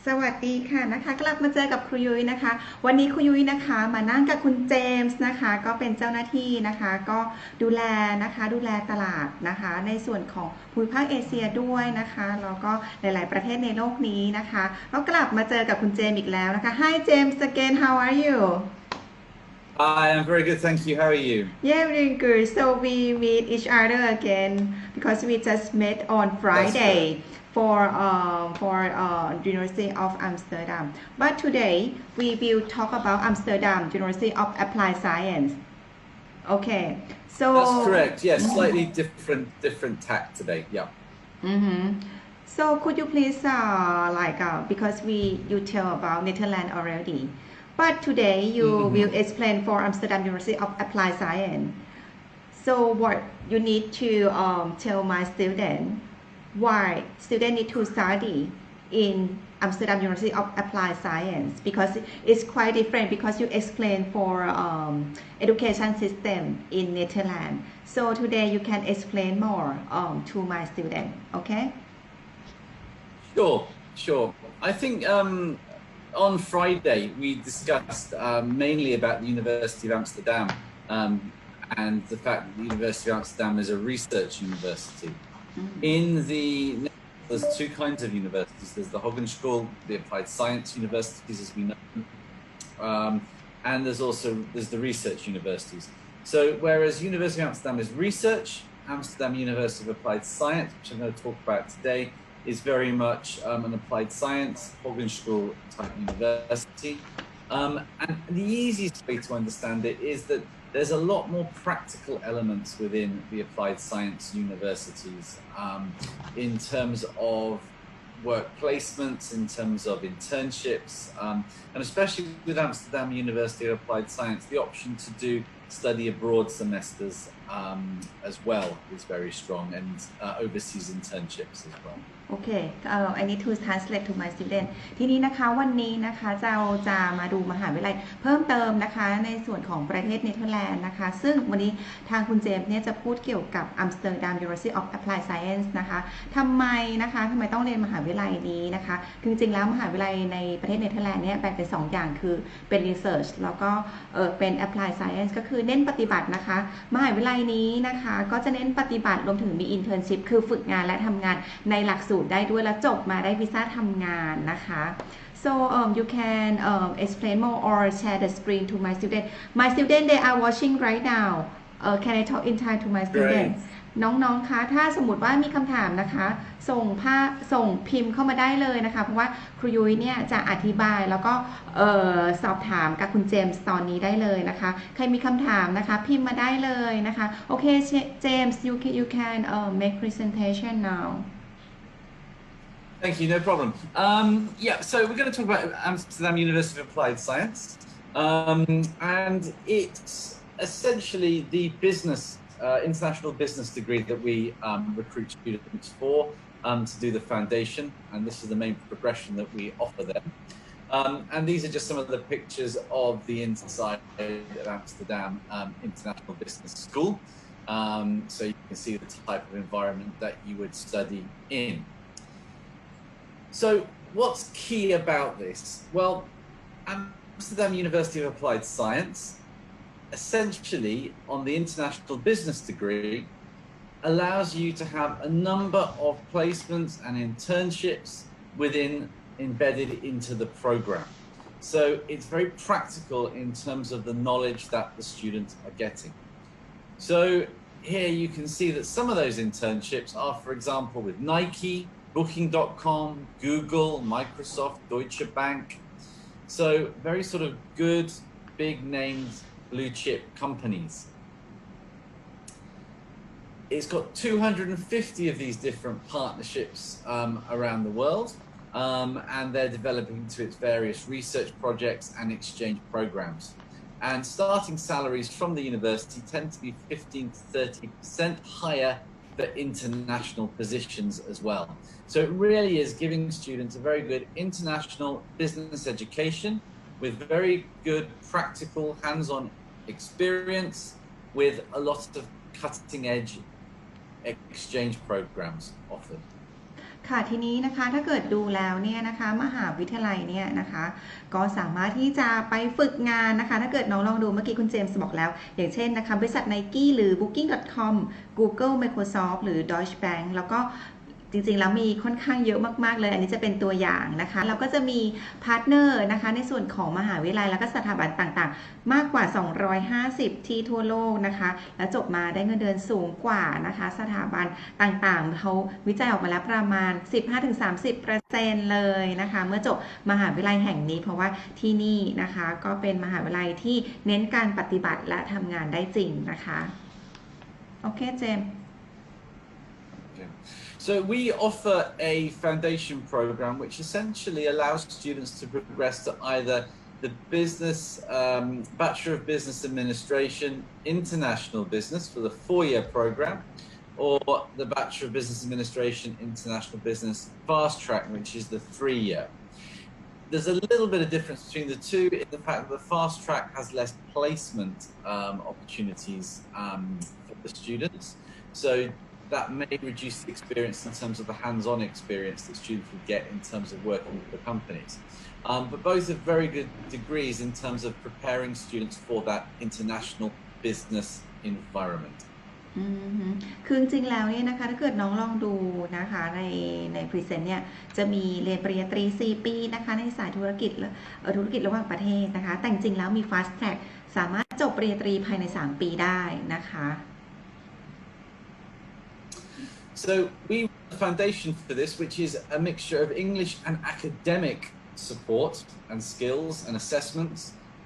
สวัสดีค่ะนะคะกลับมาเจอกับครูยุ้ยนะคะวันนี้ครูยุ้ยนะคะมานั่งกับคุณเจมส์นะคะก็เป็นเจ้าหน้าที่นะคะก็ดูแลนะคะดูแลตลาดนะคะในส่วนของภูมิภาคเอเชียด้วยนะคะแล้วก็หลายๆประเทศในโลกนี้นะคะแล้วกลับมาเจอกับคุณเจมส์อีกแล้วนะคะ Hi James again, how are you? Hi, I'm very good, thank you. How are you? Yeah, very good. So we meet each other again because we just met on That's correct. Friday for University of Amsterdam. But today we will talk about Amsterdam University of Applied Science. Okay, That's so correct. Yes, slightly different tack today. Yeah. so could you please because you tell about Netherlands already, but today you will explain for Amsterdam University of Applied Science. So what you need to tell my student why student need to study in Amsterdam University of Applied Science because it's quite different because you explain for education system in Netherlands. So today you can explain more to my student. Okay? Sure. I think on Friday we discussed mainly about the University of Amsterdam and the fact that the University of Amsterdam is a research university. There's two kinds of universities. There's the Hogeschool, the applied science universities, as we know, and there's the research universities. So whereas University of Amsterdam is research, Amsterdam University of Applied Science, which I'm going to talk about today, is very much an applied science Hogeschool type university. And the easiest way to understand it is that there's a lot more practical elements within the applied science universities in terms of work placements, in terms of internships, and especially with Amsterdam University of Applied Science, the option to do study abroad semesters as well is very strong, and overseas internships as well. Okay, I need to translate to my student ทีนี้นะคะวันนี้นะคะเราจะมาดูมหาวิทยาลัยเพิ่มเติมนะคะในส่วนของประเทศเนเธอร์แลนด์นะคะซึ่งวันนี้ทางคุณเจมส์เนี่ยจะพูดเกี่ยวกับ Amsterdam University of Applied Science นะคะทำไมต้องเรียนมหาวิทยาลัยนี้นะคะจริงๆแล้วมหาวิทยาลัยในประเทศเนเธอร์แลนด์เนี่ยแบ่งเป็น2อย่างคือเป็น Research แล้วก็เป็น Applied Science ก็คือเน้นปฏิบัตินะคะมหาวิทยาลัยนี้นะคะก็จะเน้นปฏิบัติรวมถึงมี Internship คือฝึกงานและทำงานในหลักสูตรได้ด้วยแล้วจบมาได้วีซ่าทำงานนะคะ so you can explain more or share the screen to my student they are watching right now can I talk in Thai to my student น้องๆคะถ้าสมมติว่ามีคำถามนะคะส่งพิมพ์เข้ามาได้เลยนะคะเพราะว่าครูยุ้ยเนี่ยจะอธิบายแล้วก็สอบถามกับคุณเจมส์ตอนนี้ได้เลยนะคะใครมีคำถามนะคะพิมพ์มาได้เลยนะคะโอเคเจมส์ you can make presentation now Thank you, no problem. So we're going to talk about Amsterdam University of Applied Science, and it's essentially the international business degree that we recruit students for to do the foundation, and this is the main progression that we offer them. And these are just some of the pictures of the inside of Amsterdam International Business School, so you can see the type of environment that you would study in. So what's key about this? Well, Amsterdam University of Applied Science, essentially on the international business degree, allows you to have a number of placements and internships embedded into the program. So it's very practical in terms of the knowledge that the students are getting. So here you can see that some of those internships are, for example, with Nike, Booking.com, Google, Microsoft, Deutsche Bank. So very sort of good, big named blue chip companies. It's got 250 of these different partnerships around the world, and they're developing to its various research projects and exchange programs. And starting salaries from the university tend to be 15 to 30% higher for international positions as well. So it really is giving students a very good international business education with very good practical hands-on experience with a lot of cutting-edge exchange programs offered. ค่ะทีนี้นะคะถ้าเกิดดูแล้วเนี่ยนะคะมหาวิทยาลัยเนี่ยนะคะก็สามารถที่จะไปฝึกงานนะคะถ้าเกิดน้องลองดูเมื่อกี้คุณเจมส์บอกแล้วอย่างเช่นนะคะบริษัท Nike หรือ Booking.com Google Microsoft หรือ Deutsche Bank แล้วก็จริงๆแล้วมีค่อนข้างเยอะมากๆเลยอันนี้จะเป็นตัวอย่างนะคะเราก็จะมีพาร์ทเนอร์นะคะในส่วนของมหาวิทยาลัยแล้วก็สถาบันต่างๆมากกว่า250ที่ทั่วโลกนะคะแล้วจบมาได้เงินเดือนสูงกว่านะคะสถาบันต่างๆเขาวิจัยออกมาแล้วประมาณ 15-30% เลยนะคะเมื่อจบมหาวิทยาลัยแห่งนี้เพราะว่าที่นี่นะคะก็เป็นมหาวิทยาลัยที่เน้นการปฏิบัติและทำงานได้จริงนะคะโอเคเจมส์ So we offer a foundation program which essentially allows students to progress to either the business Bachelor of Business Administration International Business for the 4-year program, or the Bachelor of Business Administration International Business Fast Track, which is the 3-year. There's a little bit of difference between the two in the fact that the Fast Track has less placement opportunities for the students. So that may reduce the experience in terms of the hands-on experience that students would get in terms of working with the companies. But both are very good degrees in terms of preparing students for that international business environment. คือจริงๆแล้วเนี่ยนะคะถ้าเกิดน้องลองดูนะคะในพรีเซนต์เนี่ยจะมีเรียนปริญญาตรี4 ปีนะคะในสายธุรกิจระหว่างประเทศนะคะแต่จริงๆแล้วมี Fast Track สามารถจบปริญญาตรีภายใน3 ปีได้นะคะ So we have a foundation for this, which is a mixture of English and academic support and skills and assessments.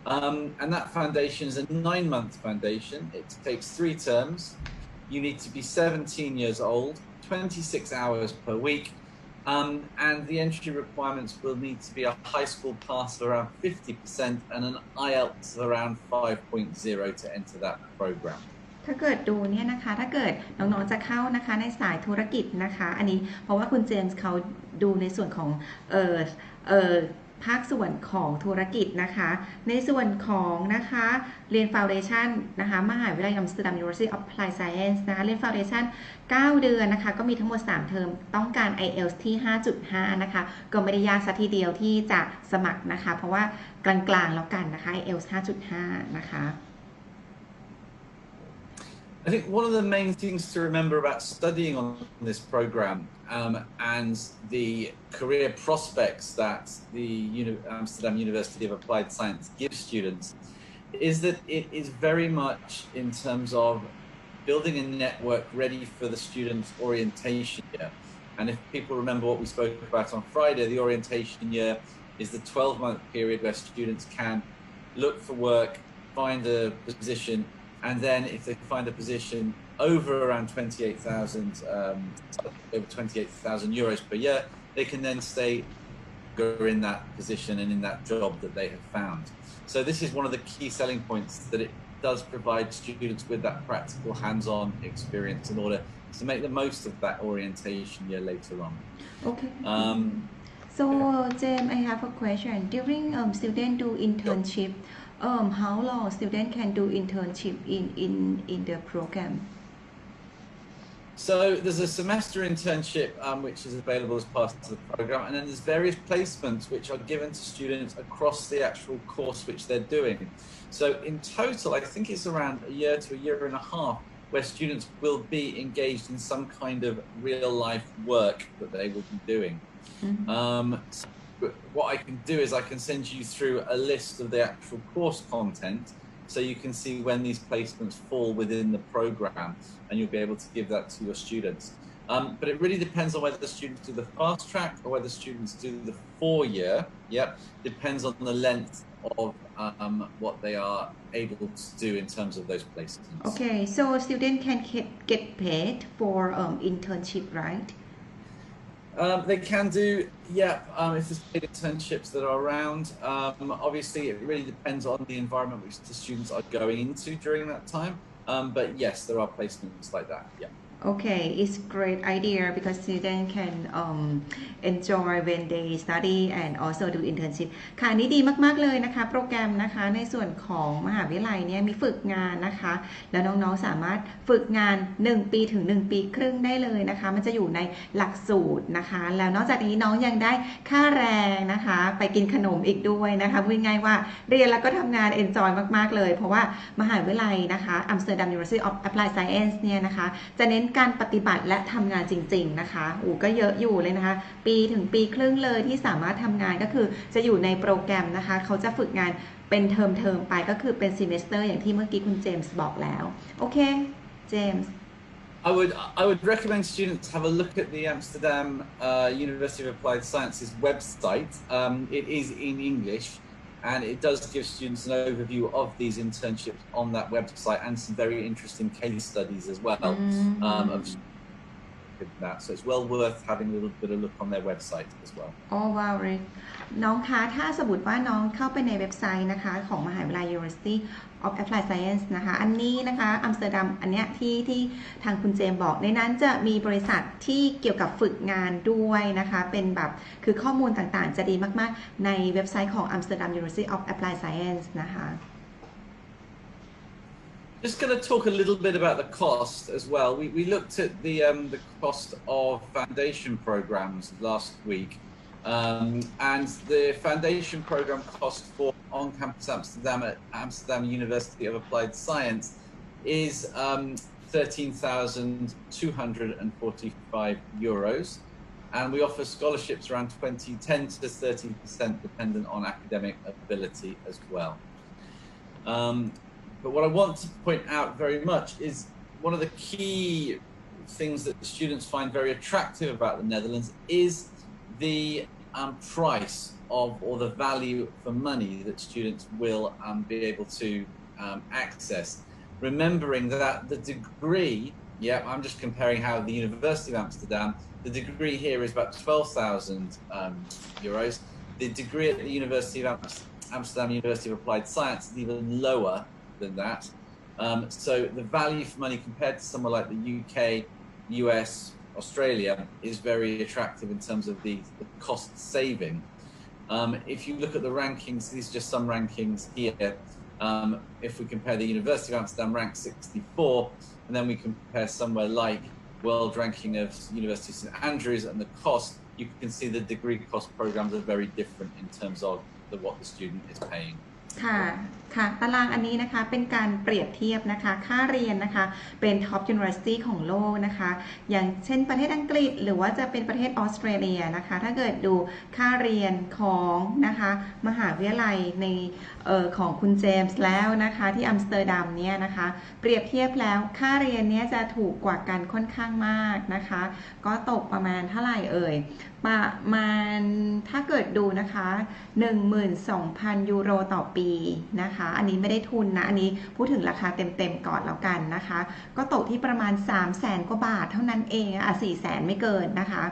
And that foundation is a 9-month foundation. It takes 3 terms. You need to be 17 years old, 26 hours per week. And the entry requirements will need to be a high school pass of around 50% and an IELTS around 5.0 to enter that program. ถ้าเกิดดูเนี่ยนะคะถ้าเกิดน้องๆจะเข้านะคะในสายธุรกิจนะคะอันนี้เพราะว่าคุณเจมส์เขาดูในส่วนของภาคส่วนของธุรกิจนะคะในส่วนของนะคะเรียน Foundation นะคะมหาวิทยาลัย Amsterdam University of Applied Science นะคะเรียน Foundation 9 เดือนนะคะก็มีทั้งหมด3 เทอมต้องการ IELTS ที่ 5.5 นะคะก็ไม่ได้ยากซะทีเดียวที่จะสมัครนะคะเพราะว่ากลางๆแล้วกันนะคะ IELTS 5.5 นะคะ I think one of the main things to remember about studying on this program and the career prospects that the Amsterdam University of Applied Science gives students is that it is very much in terms of building a network ready for the students' orientation year. And if people remember what we spoke about on Friday, the orientation year is the 12-month period where students can look for work, find a position, and then if they find a position over around 28,000 euros per year, they can then stay in that position and in that job that they have found. So this is one of the key selling points, that it does provide students with that practical hands-on experience in order to make the most of that orientation year later on. Okay. So James, I have a question. During student do internship, how long student can do internship in the program? So there's a semester internship which is available as part of the program, and then there's various placements which are given to students across the actual course which they're doing. So in total, I think it's around a year to a year and a half where students will be engaged in some kind of real life work that they will be doing. So what I can do is I can send you through a list of the actual course content, so you can see when these placements fall within the program, and you'll be able to give that to your students. But it really depends on whether the students do the fast track or whether students do the 4-year. Yep, depends on the length of what they are able to do in terms of those placements. Okay, so student can get paid for internship, right? They can do, yeah, if there's paid internships that are around. Obviously, it really depends on the environment which the students are going into during that time. But yes, there are placements like that, yeah. Okay, it's great idea because students can enjoy when they study and also do internship ค่ะนี่ดีมากๆเลยนะคะโปรแกรมนะคะในส่วนของมหาวิทยาลัยเนี่ยมีฝึกงานนะคะแล้วน้องๆสามารถฝึกงาน1ปีถึง1ปีครึ่งได้เลยนะคะมันจะอยู่ในหลักสูตรนะคะแล้วนอกจากนี้น้องยังได้ค่าแรงนะคะไปกินขนมอีกด้วยนะคะพูดง่ายๆว่าเรียนแล้วก็ทำงาน enjoy มากๆเลยเพราะว่ามหาวิทยาลัยนะคะ Amsterdam University of Applied Science เนี่ยนะคะจะเน้นการปฏิบัติและทำงานจริงๆนะคะก็เยอะอยู่เลยนะคะปีถึงปีครึ่งเลยที่สามารถทำงานก็คือจะอยู่ในโปรแกรมนะคะเขาจะฝึกงานเป็นเทอมไปก็คือเป็น semester อย่างที่เมื่อกี้คุณเจมส์บอกแล้วโอเคเจมส์ I would recommend students have a look at the Amsterdam University of Applied Sciences website. It is in English, and it does give students an overview of these internships on that website and some very interesting case studies as well. Of that, so it's well worth having a little bit of look on their website as well. Oh wow, น้องคะถ้าสมมติว่าน้องเข้าไปในเว็บไซต์นะคะของมหาวิทยาลัย University of Applied Science นะคะอันนี้นะคะอัมสเตอร์ดัมอันเนี้ยที่ทางคุณเจมบอกในนั้นจะมีบริษัทที่เกี่ยวกับฝึกงานด้วยนะคะเป็นแบบคือข้อมูลต่างๆจะดีมากๆในเว็บไซต์ของ Amsterdam University of Applied Science นะคะ Just going to talk a little bit about the cost as well. We looked at the cost of foundation programs last week, and the foundation program cost for on-campus Amsterdam at Amsterdam University of Applied Science is €13,245, and we offer scholarships around 10 to 30% dependent on academic ability as well. But what I want to point out very much is one of the key things that the students find very attractive about the Netherlands is the price of or the value for money that students will be able to access. Remembering that the degree, I'm just comparing how the University of Amsterdam, the degree here is about €12,000. The degree at the University of Amsterdam University of Applied Science is even lower than that. So the value for money compared to somewhere like the UK, US, Australia is very attractive in terms of the cost saving. If you look at the rankings, these are just some rankings here. If we compare the University of Amsterdam ranked 64, and then we compare somewhere like world ranking of University of St Andrews and the cost, you can see the degree cost programs are very different in terms of what the student is paying. ค่ะตารางอันนี้นะคะเป็นการเปรียบเทียบนะคะค่าเรียนนะคะเป็น Top University ของโลกนะคะอย่างเช่นประเทศอังกฤษหรือว่าจะเป็นประเทศออสเตรเลียนะคะถ้าเกิดดูค่าเรียนของนะคะมหาวิทยาลัยในของคุณเจมส์แล้วนะคะที่อัมสเตอร์ดัมเนี่ยนะคะเปรียบเทียบแล้วค่าเรียนเนี้ยจะถูกกว่ากันค่อนข้างมากนะคะก็ตกประมาณเท่าไหร่เอ่ยประมาณถ้าเกิดดูนะคะ 12,000 ยูโรต่อปีนะคะอันนี้ไม่ได้ทุนนะอันนี้พูดถึงราคาเต็มๆก่อนแล้วกันนะคะก็ตกที่ประมาณ 300,000 กว่าบาทเท่านั้นเอง400,000 ไม่เกินนะคะ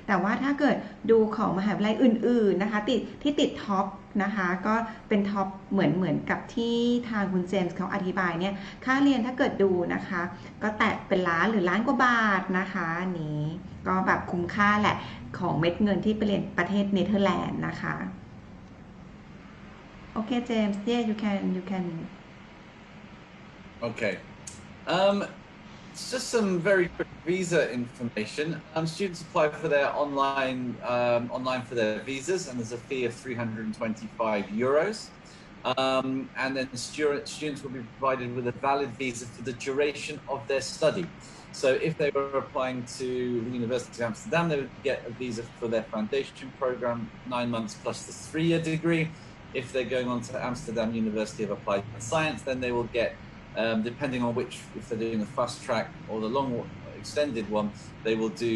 แต่ว่าถ้าเกิดดูของมหาวิทยาลัยอื่นๆนะคะติดท็อปนะคะก็เป็นท็อปเหมือนกับที่ทางคุณเจมส์เขาอธิบายเนี่ยค่าเรียนถ้าเกิดดูนะคะก็แตะเป็นล้านหรือล้านกว่าบาทนะคะนี้ก็แบบคุ้มค่าแหละของเม็ดเงินที่ไปเรียนประเทศเนเธอร์แลนด์นะคะโอเคเจมส์ yeah you can Okay. Just some very quick visa information. Students apply for their online for their visas, and there's a fee of €325. And then students will be provided with a valid visa for the duration of their study. So if they were applying to the University of Amsterdam, they would get a visa for their foundation program, 9 months plus the 3-year degree. If they're going on to Amsterdam University of Applied Science, then they will get depending on which, if they're doing the fast track or the long extended one, they will do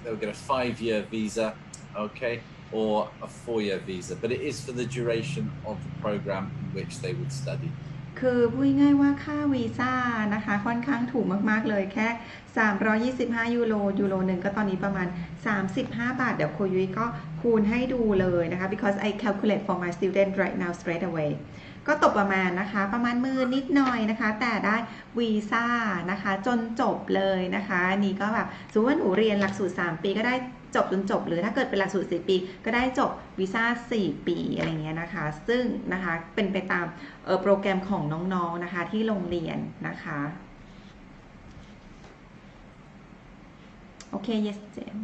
they'll get a 5-year visa, okay, or a 4-year visa, but it is for the duration of the program in which they would study. คือพูดง่ายว่าค่าวีซ่านะคะค่อนข้างถูกมากๆเลยแค่325 ยูโรหนึ่งก็ตอนนี้ประมาณ35 บาทเดี๋ยวครูยุ้ยก็คูณให้ดูเลยนะคะ because I calculate for my student right now straight away ก็ตกประมาณนะคะประมาณมือนิดหน่อยนะคะแต่ได้วีซ่านะคะจนจบเลยนะคะนี่ก็แบบสมมติว่าหนูเรียนหลักสูตร3ปีก็ได้จบจนจบหรือถ้าเกิดเป็นหลักสูตร4ปีก็ได้จบวีซ่า4ปีอะไรเงี้ยนะคะซึ่งนะคะเป็นไปตามโปรแกรมของน้องๆนะคะที่โรงเรียนนะคะโอเค yes Jane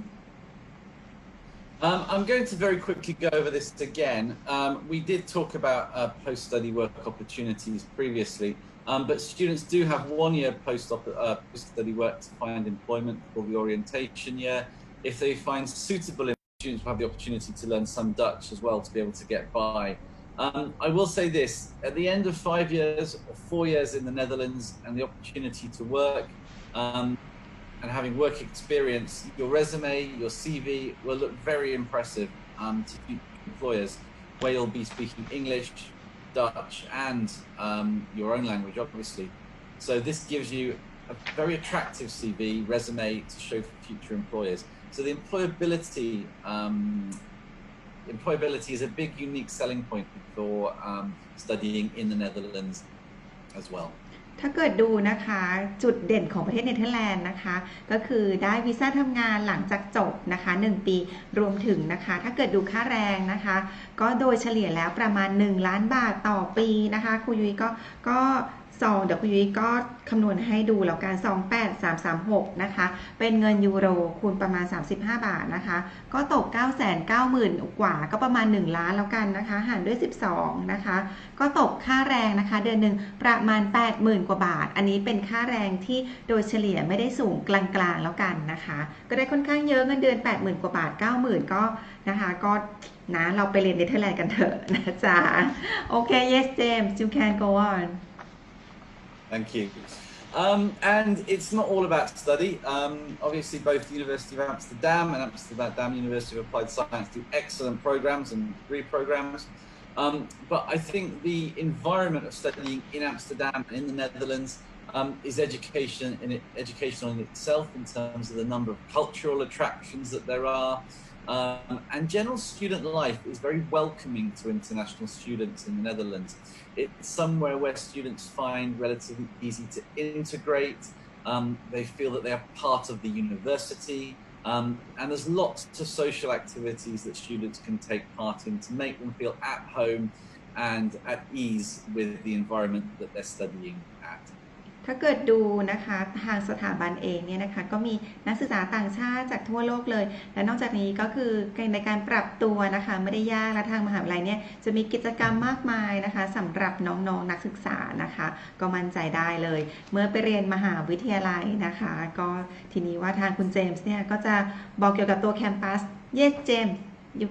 I'm going to very quickly go over this again. We did talk about post-study work opportunities previously, but students do have 1 year post-study work to find employment for the orientation year. If they find suitable, students will have the opportunity to learn some Dutch as well to be able to get by. I will say this, at the end of 5 years or 4 years in the Netherlands and the opportunity to work, and having work experience, your resume, your CV will look very impressive to employers, where you'll be speaking English, Dutch, and your own language, obviously. So this gives you a very attractive CV, resume to show for future employers. So the employability is a big, unique selling point for studying in the Netherlands as well. ถ้าเกิดดูนะคะจุดเด่นของประเทศเนเธอร์แลนด์นะคะก็คือได้วีซ่าทำงานหลังจากจบนะคะ1ปีรวมถึงนะคะถ้าเกิดดูค่าแรงนะคะก็โดยเฉลี่ยแล้วประมาณ1ล้านบาทต่อปีนะคะครูยุ้ยก็เดี๋ยวคุณยุ้ยก็คำนวณให้ดูแล้วกัน28336นะคะเป็นเงินยูโรคูณประมาณ35 บาทนะคะก็ตก 990,000 กว่าก็ประมาณ1ล้านแล้วกันนะคะหารด้วย12นะคะก็ตกค่าแรงนะคะเดือนหนึ่งประมาณ 80,000 กว่าบาทอันนี้เป็นค่าแรงที่โดยเฉลี่ยไม่ได้สูงกลางๆแล้วกันนะคะก็ได้ค่อนข้างเยอะเงินเดือน 80,000 กว่าบาท 90,000 ก็นะคะก็นะเราไปเรียนเนเธอร์แลนด์กันเถอะนะจ๊ะโอเค yes James you can go on Thank you. And it's not all about study. Obviously, both the University of Amsterdam and Amsterdam University of Applied Science do excellent programs and degree programs. But I think the environment of studying in Amsterdam and in the Netherlands is educational in itself in terms of the number of cultural attractions that there are. And general student life is very welcoming to international students in the Netherlands. It's somewhere where students find relatively easy to integrate. They feel that they are part of the university. And there's lots of social activities that students can take part in to make them feel at home and at ease with the environment that they're studying at. ถ้าเกิดดูนะคะทางสถาบันเองเนี่ยนะคะก็มีนักศึกษาต่างชาติจากทั่วโลกเลยและนอกจากนี้ก็คือในการปรับตัวนะคะไม่ได้ยากและทางมหาวิทยาลัยเนี่ยจะมีกิจกรรมมากมายนะคะสำหรับน้องๆนักศึกษานะคะก็มั่นใจได้เลยเมื่อไปเรียนมหาวิทยาลัยนะคะก็ทีนี้ว่าทางคุณเจมส์เนี่ยก็จะบอกเกี่ยวกับตัวแคมปัส Yes James you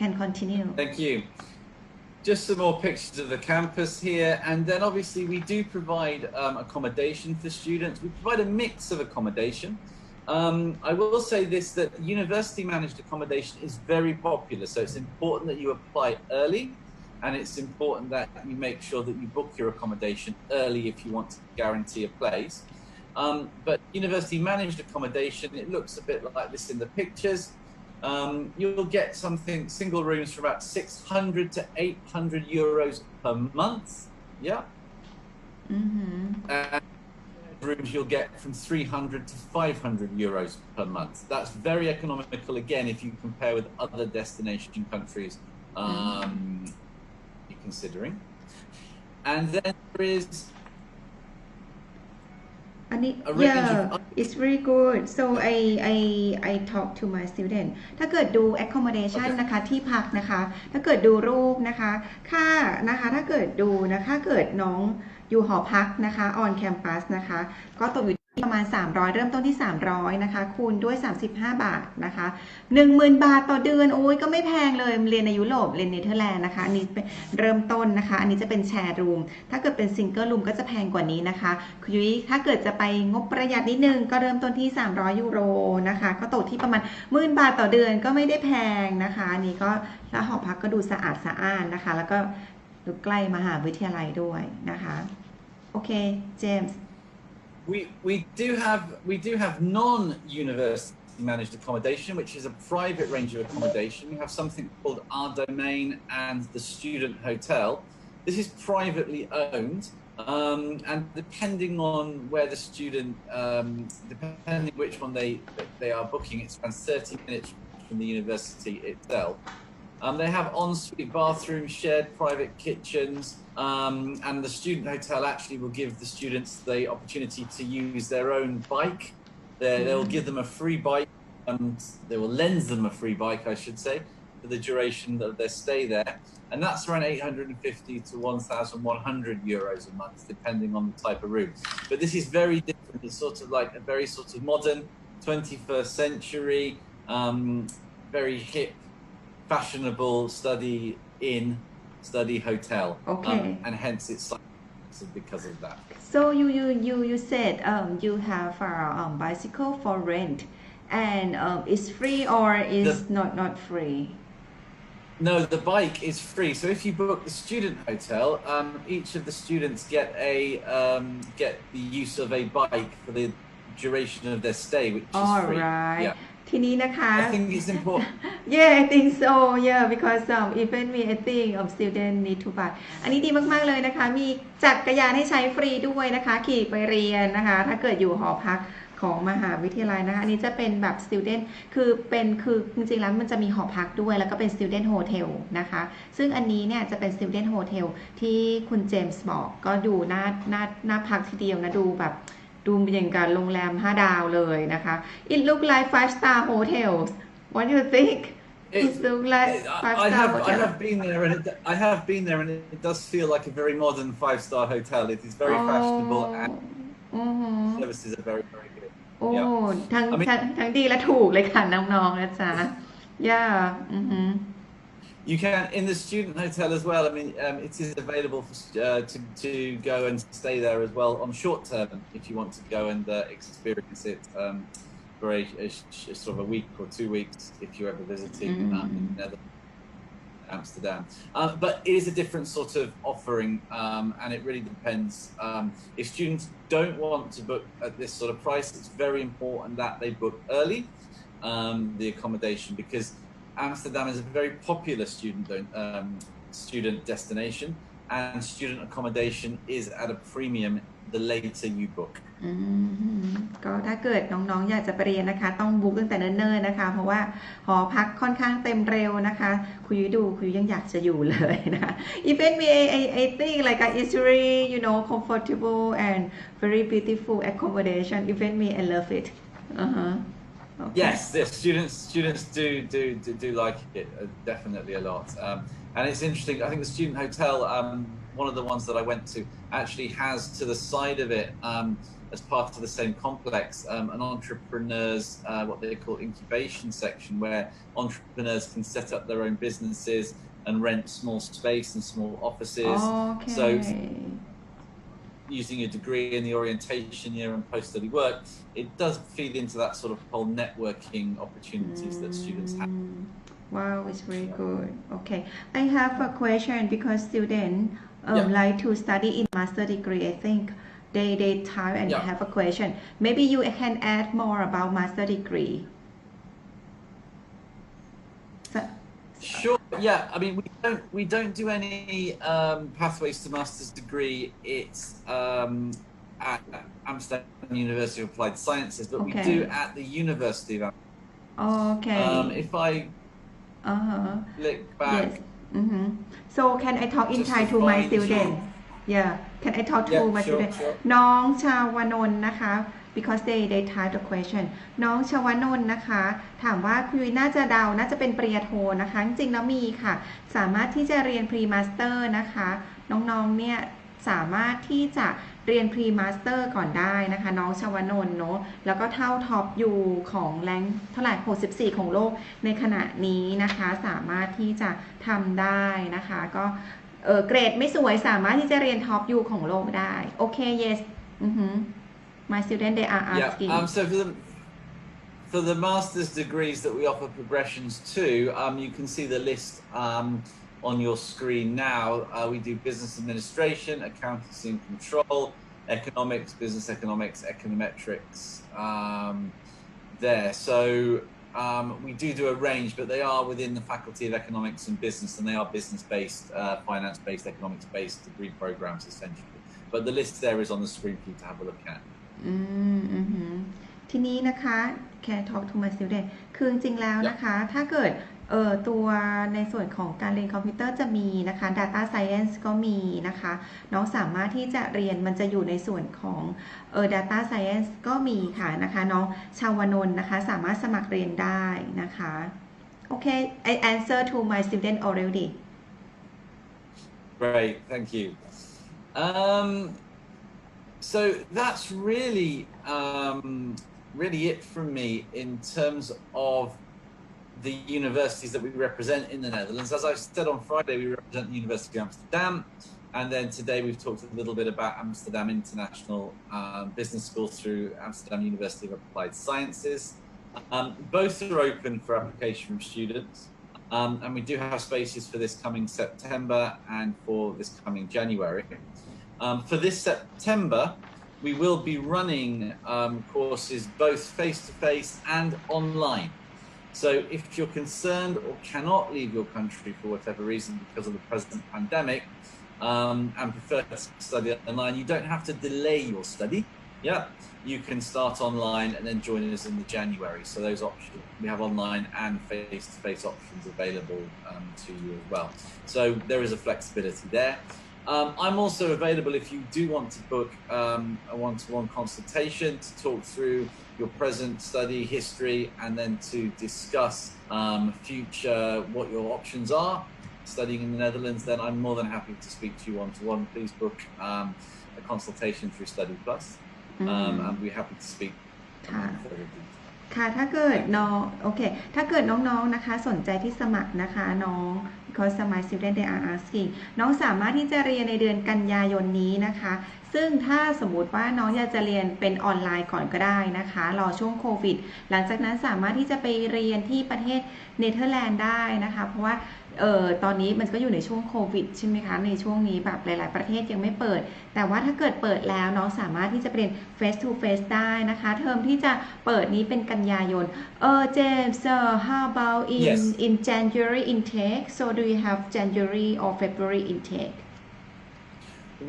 can continue Thank you.Just some more pictures of the campus here, and then obviously we do provide accommodation for students. We provide a mix of accommodation. I will say this, that university managed accommodation is very popular, so it's important that you apply early, and it's important that you make sure that you book your accommodation early if you want to guarantee a place. But university managed accommodation, it looks a bit like this in the pictures.You'll get something single rooms for about 600 to 800 euros per month. Yeah. And rooms you'll get from 300 to 500 euros per month. That's very economical again if you compare with other destination countries you're considering. And then there is it's very good so I talk to my student ถ้าเกิดดู accommodation นะคะที่พักนะคะถ้าเกิดดูรูปนะคะค่านะคะถ้าเกิดดูนะถ้าเกิดน้องอยู่หอพักนะคะ on campus นะคะก็ตกอยู่ที่ประมาณ300เริ่มต้นที่300นะคะคูณด้วย35 บาทนะคะ 10,000 บาทต่อเดือนโอ้ยก็ไม่แพงเลยเรียนในยุโรปเรียนเนเธอร์แลนด์นะคะอันนี้เริ่มต้นนะคะอันนี้จะเป็นแชร์รูมถ้าเกิดเป็นซิงเกิลรูมก็จะแพงกว่านี้นะคะคุณยุ้ยถ้าเกิดจะไปงบประหยัดนิดนึงก็เริ่มต้นที่300 ยูโรนะคะก็ตกที่ประมาณ 10,000 บาทต่อเดือนก็ไม่ได้แพงนะคะอันนี้ก็แล้วหอพักก็ดูสะอาดสะอ้านนะคะแล้วก็ดูใกล้มหาวิทยาลัยด้วยนะคะโอเคเจมส์We do have non-university managed accommodation, which is a private range of accommodation. We have something called Our Domain and the Student Hotel. This is privately owned, and depending on where the student, depending which one they are booking, it's around 30 minutes from the university itself. They have ensuite bathrooms, shared private kitchens, and the student hotel actually will give the students the opportunity to use their own bike. They'll give them a free bike, and they will lend them a free bike, I should say, for the duration of their stay there. And that's around 850 to 1,100 euros a month, depending on the type of room. But this is very different. It's sort of like a very sort of modern, 21st century, very hip, fashionable study hotel. Okay. And hence it's because of that. So you said you have a bicycle for rent, and it's free or is not free? No, the bike is free. So if you book the student hotel, each of the students get the use of a bike for the duration of their stay, which is free. Alright. Yeah. ทีนี้นะคะ I think it's important. Yeah, I think so. Yeah, because even me, I think student need to buy. อันนี้ดีมากๆเลยนะคะ มีจักรยานให้ใช้ฟรีด้วยนะคะ ขี่ไปเรียนนะคะ ถ้าเกิดอยู่หอพักของมหาวิทยาลัยนะคะ อันนี้จะเป็นแบบ student คือจริงๆแล้วมันจะมีหอพักด้วย แล้วก็เป็น student hotel นะคะ ซึ่งอันนี้เนี่ยจะเป็น student hotel ที่คุณเจมส์บอก ก็ดูน่าพักทีเดียวนะ ดูแบบดูอย่างกับโรงแรม5 ดาวเลยนะคะ It look like 5-star hotels. What do you think? It look like 5-star hotel. I have been there, and it does feel like a very modern 5-star hotel. It is very fashionable, and services are very, very good. โอ้ทั้งดีและถูกเลยค่ะน้องๆนะจ๊ะ Yeah. You can in the student hotel as well. I mean, it is available for, to go and stay there as well on short term if you want to go and experience it for a sort of a week or 2 weeks if you're ever visiting Amsterdam. But it is a different sort of offering, and it really depends. If students don't want to book at this sort of price, it's very important that they book early the accommodation, because Amsterdam is a very popular student destination, and student accommodation is at a premium the later you book. ก็ถ้าเกิดน้องๆอยากจะไปเรียนนะคะต้องบุ๊กตั้งแต่เนิ่นๆนะคะเพราะว่าหอพักค่อนข้างเต็มเร็วนะคะคุยดูคุยยังอยากจะอยู่เลยนะคะ Even me I think like it's very comfortable and very beautiful accommodation. Even me I love it. Okay. Yes, students do like it definitely a lot, and it's interesting. I think the student hotel, one of the ones that I went to, actually has to the side of it, as part of the same complex, an entrepreneurs what they call incubation section, where entrepreneurs can set up their own businesses and rent small space and small offices. Okay. So, using a degree in the orientation year and post-study work, it does feed into that sort of whole networking opportunities that students have. Wow, it's very good. Okay, I have a question because students like to study in master degree. I think they type and have a question. Maybe you can add more about master degree. Sure. Yeah. I mean, we don't do any pathways to master's degree. It's at Amsterdam University of Applied Sciences, but we do at the University of Amsterdam. Okay. If I look back. Yes. So can I talk in Thai to my student? Yeah. Can I talk to my student? น้องชาวานนท์นะคะ because they type the question น้องชวานนท์นะคะถามว่าคุยน่าจะเป็นปริญญาโทนะคะจริงๆแล้วมีค่ะสามารถที่จะเรียน pre master นะคะน้องๆเนี่ยสามารถที่จะเรียน pre master ก่อนได้นะคะน้องชวานนท์เนาะแล้วก็เท่าท็อปยูของแรงเท่าไหร่64ของโลกในขณะนี้นะคะสามารถที่จะทำได้นะคะก็เกรดไม่สวยสามารถที่จะเรียนท็อปยูของโลกได้โอเค yes My student they are asking. So for the master's degrees that we offer progressions to, you can see the list on your screen now. We do business administration, accountancy and control, economics, business economics, econometrics there. So we do a range, but they are within the Faculty of Economics and Business, and they are business-based, finance-based, economics-based degree programs essentially. But the list there is on the screen for you to have a look at. ทีนี้นะคะ Can talk to my student คือจริงๆแล้วนะคะถ้าเกิดตัวในส่วนของการเรียนคอมพิวเตอร์จะมีนะคะ Data Science ก็มีนะคะน้องสามารถที่จะเรียนมันจะอยู่ในส่วนของData Science ก็มีค่ะนะคะน้องชาววนนท์นะคะสามารถสมัครเรียนได้นะคะโอเค I answer to my student already Great, thank you. So that's really it from me in terms of the universities that we represent in the Netherlands. As I said on Friday, we represent the University of Amsterdam, and then today we've talked a little bit about Amsterdam International Business School through Amsterdam University of Applied Sciences. Both are open for application from students, and we do have spaces for this coming September and for this coming January. For this September, we will be running courses both face-to-face and online. So if you're concerned or cannot leave your country for whatever reason because of the present pandemic and prefer to study online, you don't have to delay your study. Yeah, you can start online and then join us in the January. So those options, we have online and face-to-face options available to you as well. So there is a flexibility there. I'm also available if you do want to book a one-to-one consultation to talk through your present study history and then to discuss future, what your options are studying in the Netherlands, then I'm more than happy to speak to you one-to-one. Please book a consultation through Study Plus and we're happy to speak. ค่ะถ้าเกิดน้องโอเคถ้าเกิดน้องๆนะคะสนใจที่สมัครนะคะน้อง because my student they are asking น้องสามารถที่จะเรียนในเดือนกันยายนนี้นะคะซึ่งถ้าสมมุติว่าน้องอยากจะเรียนเป็นออนไลน์ก่อนก็ได้นะคะรอช่วงโควิดหลังจากนั้นสามารถที่จะไปเรียนที่ประเทศเนเธอร์แลนด์ได้นะคะเพราะว่าตอนนี้มันก็อยู่ในช่วงโควิดใช่ไหมคะในช่วงนี้แบบหลายๆประเทศยังไม่เปิดแต่ว่าถ้าเกิดเปิดแล้วน้องสามารถที่จะเรียน face to face ได้นะคะเทอมที่จะเปิดนี้เป็นกันยายนJames how about in January intake so do you have January or February intake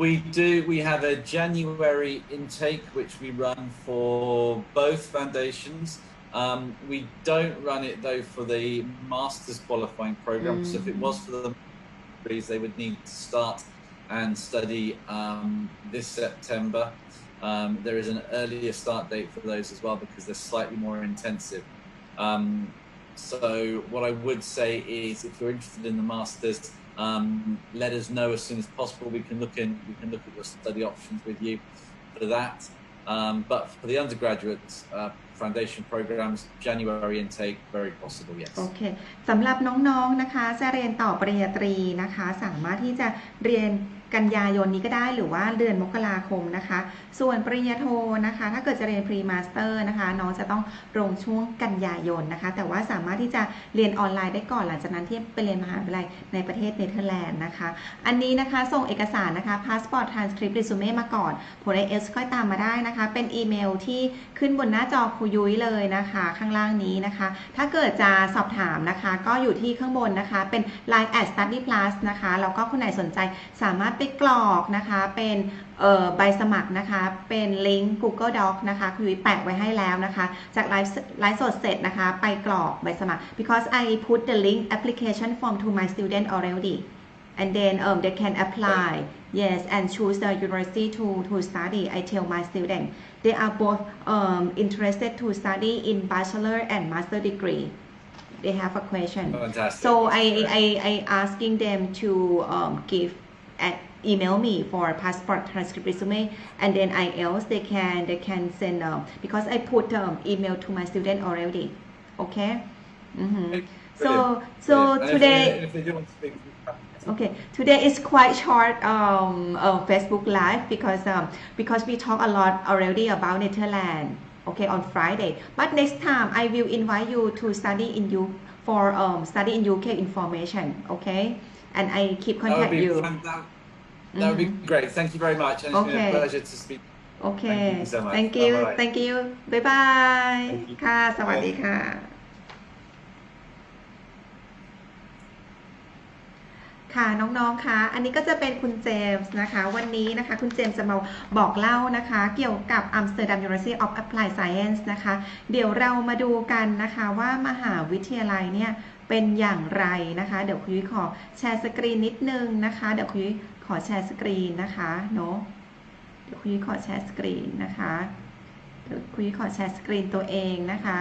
We do. We have a January intake which we run for both foundations. We don't run it though for the master's qualifying program. So if it was for the degrees, they would need to start and study this September. There is an earlier start date for those as well because they're slightly more intensive. So what I would say is, if you're interested in the masters, let us know as soon as possible. We can look at your study options with you for that. But for the undergraduates foundation programs, January intake very possible. Yes. โอเคสำหรับน้องๆนะคะจะเรียนต่อปริญญาตรีนะคะสามารถที่จะเรียนกันยายนนี้ก็ได้หรือว่าเดือนมกราคมนะคะส่วนปริญญาโทนะคะถ้าเกิดจะเรียนพรีมาสเตอร์นะคะน้องจะต้องลงช่วงกันยายนนะคะแต่ว่าสามารถที่จะเรียนออนไลน์ได้ก่อนหลังจากนั้นที่ไปเรียนมหาวิทยาลัยในประเทศเนเธอร์แลนด์นะคะอันนี้นะคะส่งเอกสารนะคะพาสปอร์ตทรานสคริปต์เรซูเม่มาก่อนผล IELTS ค่อยตามมาได้นะคะเป็นอีเมลที่ขึ้นบนหน้าจอครูยุ้ยเลยนะคะข้างล่างนี้นะคะถ้าเกิดจะสอบถามนะคะก็อยู่ที่ข้างบนนะคะเป็น Line @study plus นะคะแล้วก็คนไหนสนใจสามารถไปกรอกนะคะเป็นใบสมัครนะคะเป็นลิงก์ Google Doc นะคะคุยแปะไว้ให้แล้วนะคะจากไลฟ์สดเสร็จนะคะไปกรอกใบสมัคร because I put the link application form to my student already and then they can apply yes and choose the university to study I tell my student they are both interested to study in bachelor and master degree they have a question Fantastic. so I asking them to give email me for passport transcript resume and then IELTS they can send because I put email to my student already okay so today if they do want to speak okay today is quite short Facebook live because we talk a lot already about Netherlands okay on Friday but next time I will invite you to study in for study in UK information okay and I keep contact you That would be great. Thank you very much. And it's been a pleasure to speak. Okay. Thank you so much. Thank you. Bye-bye. Thank you. Bye bye. ค่ะ สวัสดีค่ะ ค่ะน้องๆคะอันนี้ก็จะเป็นคุณเจมส์นะคะวันนี้นะคะคุณเจมส์จะมาบอกเล่านะคะเกี่ยวกับ Amsterdam University of Applied Science นะคะเดี๋ยวเรามาดูกันนะคะว่ามหาวิทยาลัยเนี่ยเป็นอย่างไรนะคะเดี๋ยวคุยขอแชร์สกรีนนิดนึงนะคะเดี๋ยวคุยขอแชร์สกรีนนะคะเนาะเดี๋ยวคุยขอแชร์สกรีนนะคะเดี๋ยวคุยขอแชร์สกรีนตัวเองนะคะ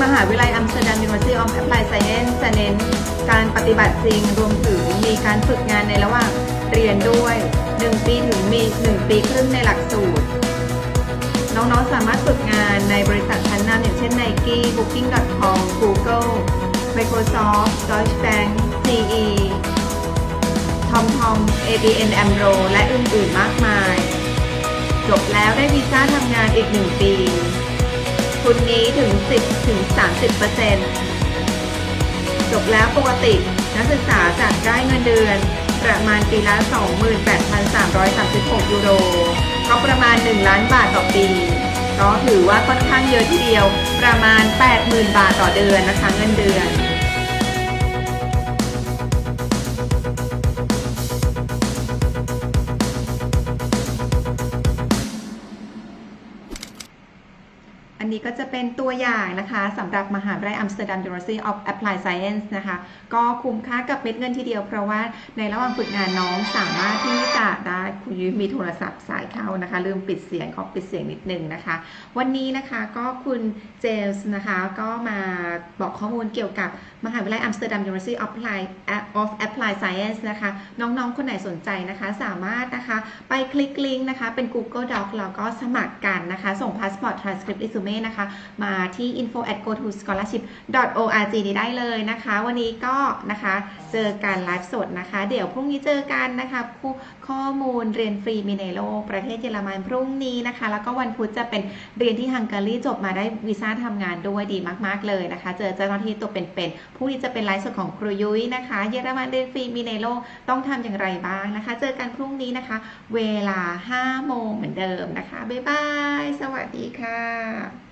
มหาวิทยาลัย Amsterdam University of Applied Science จะเน้นการปฏิบัติจริงรวมถึงมีการฝึกงานในระหว่างเรียนด้วย1 ปีถึงมี1 ปีครึ่งในหลักสูตรน้องๆสามารถฝึกงานในบริษัทชั้นนำอย่างเช่น Nike Booking.com Google Microsoft Deutsche Bank GE TomTom ABN AMRO และอื่นๆมากมายจบแล้วได้วีซ่าทำงานอีก1 ปีทุนนี้ถึง 10-30% จบแล้วปกตินักศึกษาจะได้เงินเดือนประมาณปีละ 28,336 ยูโรก็ประมาณ1 ล้านบาทต่อปีก็ถือว่าค่อนข้างเยอะทีเดียวประมาณ 80,000 บาทต่อเดือนนะคะเงินเดือนอันนี้ก็จะเป็นตัวอย่างนะคะสำหรับมหาวิทยาลัย Amsterdam University of Applied Science นะคะก็คุ้มค่ากับเม็ดเงินทีเดียวเพราะว่าในระหว่างฝึกงานน้องสามารถที่จะได้คุณยุ้ยมีโทรศัพท์สายเข้านะคะลืมปิดเสียงขอปิดเสียงนิดนึงนะคะวันนี้นะคะก็คุณเจมส์นะคะก็มาบอกข้อมูลเกี่ยวกับมหาวิทยาลัย Amsterdam University of Applied Science นะคะน้องๆคนไหนสนใจนะคะสามารถนะคะไปคลิกลิงก์นะคะเป็น Google Doc แล้วก็สมัครกันนะคะส่ง Passport Transcript Resume นะคะมาที่ info@gotoscholarship.org นี้ได้เลยนะคะวันนี้ก็นะคะเจอกันไลฟ์สดนะคะเดี๋ยวพรุ่งนี้เจอกันนะคะข้อมูลเรียนฟรีมีในโลกประเทศเยอรมันพรุ่งนี้นะคะแล้วก็วันพุธจะเป็นเรียนที่ฮังการีจบมาได้วีซ่าทำงานด้วยดีมากๆเลยนะคะเจอเจ้าหน้าที่ตัวเป็นๆพรุ่งนี้จะเป็นไลฟ์สดของครูยุ้ยนะคะเยอรมันเรียนฟรีมีในโลกต้องทำอย่างไรบ้างนะคะเจอกันพรุ่งนี้นะคะเวลา 5 โมงเหมือนเดิมนะคะบ๊ายบายสวัสดีค่ะ